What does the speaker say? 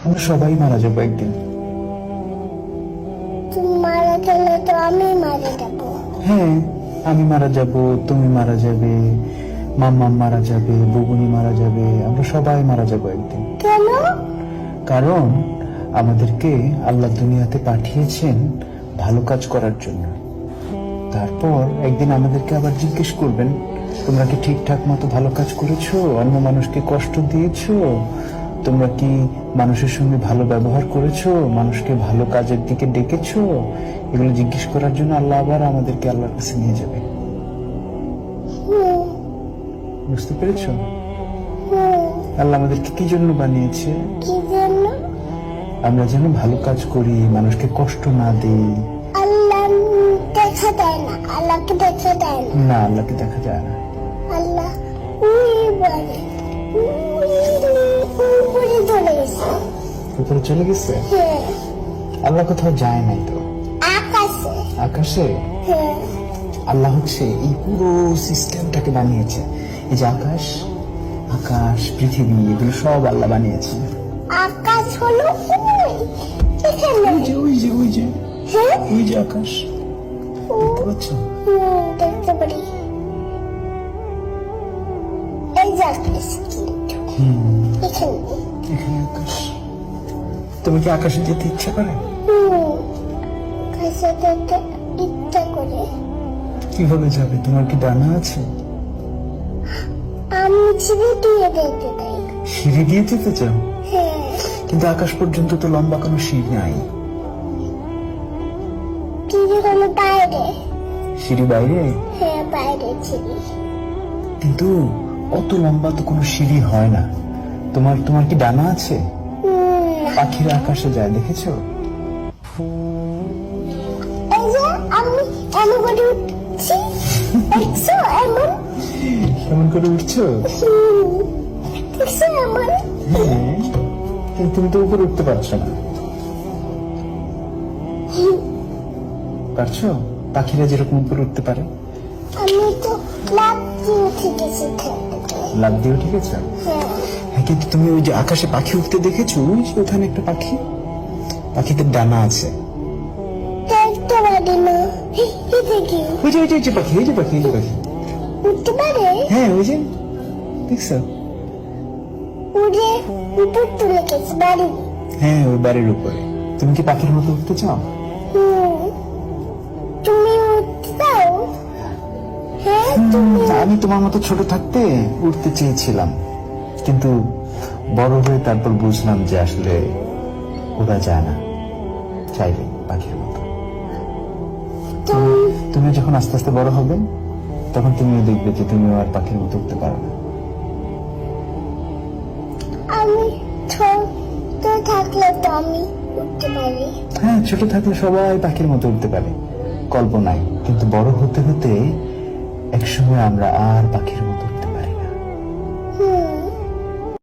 আমরা সবাই মারা যাবো একদিন। তুমি মারা গেলে তো আমি মারা যাবো। হ্যাঁ, আমি মারা যাব, তুমি মারা যাবে, মাম্মা মারা যাবে, বুবুনি মারা যাবে, আমরা সবাই মারা যাবো একদিন। কেন? কারণ আমাদেরকে আল্লাহ দুনিয়াতে পাঠিয়েছেন ভালো কাজ করার জন্য। তারপর একদিন আমাদেরকে আবার জিজ্ঞেস করবেন, তোমরা কি ঠিকঠাক মতো ভালো কাজ করেছো? অন্য মানুষকে কষ্ট দিয়েছো? তোমরা কি মানুষের সঙ্গে ভালো ব্যবহার করেছো? মানুষকে ভালো কাজের দিকে ডেকেছো? এগুলো জিজ্ঞেস করার জন্য আল্লাহ আবার আমাদেরকে আল্লাহর কাছে নিয়ে যাবে। বুঝতে পেরেছো? আল্লাহ আমাদেরকে কি জন্য বানিয়েছে? কি জন্য? আমরা যেন ভালো কাজ করি, মানুষকে কষ্ট না দিই। আল্লাহ দেখা দেয় না, আল্লাহকে দেখা দেয় না। না, আল্লাহকে দেখা যায় না। আল্লাহ বলে উপরে চলে গেছে। উপরে চলে গেছে? হ্যাঁ, আল্লাহ কোথাও যায় নাই তো। আকাশে। আকাশে? হ্যাঁ, আল্লাহ হচ্ছে এই পুরো সিস্টেমটাকে বানিয়েছে। এই যে আকাশ, আকাশ, পৃথিবী, এগুলো সব আল্লাহ বানিয়েছে। আকাশ হলো এখানে। ওই যে হ্যাঁ, ওই যে আকাশ, দেখতে পাচ্ছ? দেখতে পারি। এই যে আকাশ কিন্তু এখানে। এখানে আকাশ। তুমি কি আকাশে যেতে ইচ্ছা করে? আকাশে যেতে ইচ্ছা করে। কিভাবে যাবে? তোমার কি ডানা আছে? আমি ছিঁড়ে দিয়ে দেখতে চাই। সিঁড়ি দিয়ে যেতে চাও? হ্যাঁ, কিন্তু আকাশ পর্যন্ত তো লম্বা কোনো সিঁড়ি নাই। চিড়ি হলো বাইরে। সিঁড়ি বাইরে? হ্যাঁ, বাইরে চিড়ি। কিন্তু অত লম্বা তো কোনো সিঁড়ি হয় না। তোমার তোমার কি ডানা আছে? পাখিরা আকাশে যায়, দেখেছো? এই যে আমি এমন করে উঠছি, দেখছো? এমন কেমন করে উঠছো? দেখছো এমন? হ্যাঁ, কিন্তু তুমি তো উপরে উঠতে পারছো না। পারছো? পাখিরা যেরকম উপরে উঠতে পারে। আমি তো লাভ দিয়ে শিখেছি খেলতে। লাফ দিয়ে উঠে গেছো? হ্যাঁ, হ্যাঁ, কিন্তু তুমি ওই যে আকাশে পাখি উঠতে দেখেছো? ওই যে ওখানে একটা পাখি, পাখিদের ডানা আছে। দেখতে পারি না। এটা কি? ওই যে পাখি, এই যে পাখি, এই যে পাখি। উঠতে পারে? হ্যাঁ, ওই যে দেখছো? উড়ে উপর তুলে গেছে বাড়ি। হ্যাঁ, ওই বাড়ির উপরে। তুমি কি পাখির মতো উঠতে চাও? তুমি উঠতে চাও? হ্যাঁ, তুমি। আমি তোমার মতো ছোট থাকতে উঠতে চেয়েছিলাম, কিন্তু বড় হয়ে তারপর বুঝলাম যে আসলে ওরা যায় না চাইলে পাখির মতো। তুমি যখন আস্তে আস্তে বড় হবে তখন তুমিও দেখবে যে তুমি আর পাখির মতো উঠতে পারো না। আমি ছোট থাকলে তো আমি উঠতে পারি। হ্যাঁ, ছোট থাকলে সবাই পাখির মতো উঠতে পারে কল্পনায়, কিন্তু বড় হতে হতে একসময় আমরা আর পাখির মতো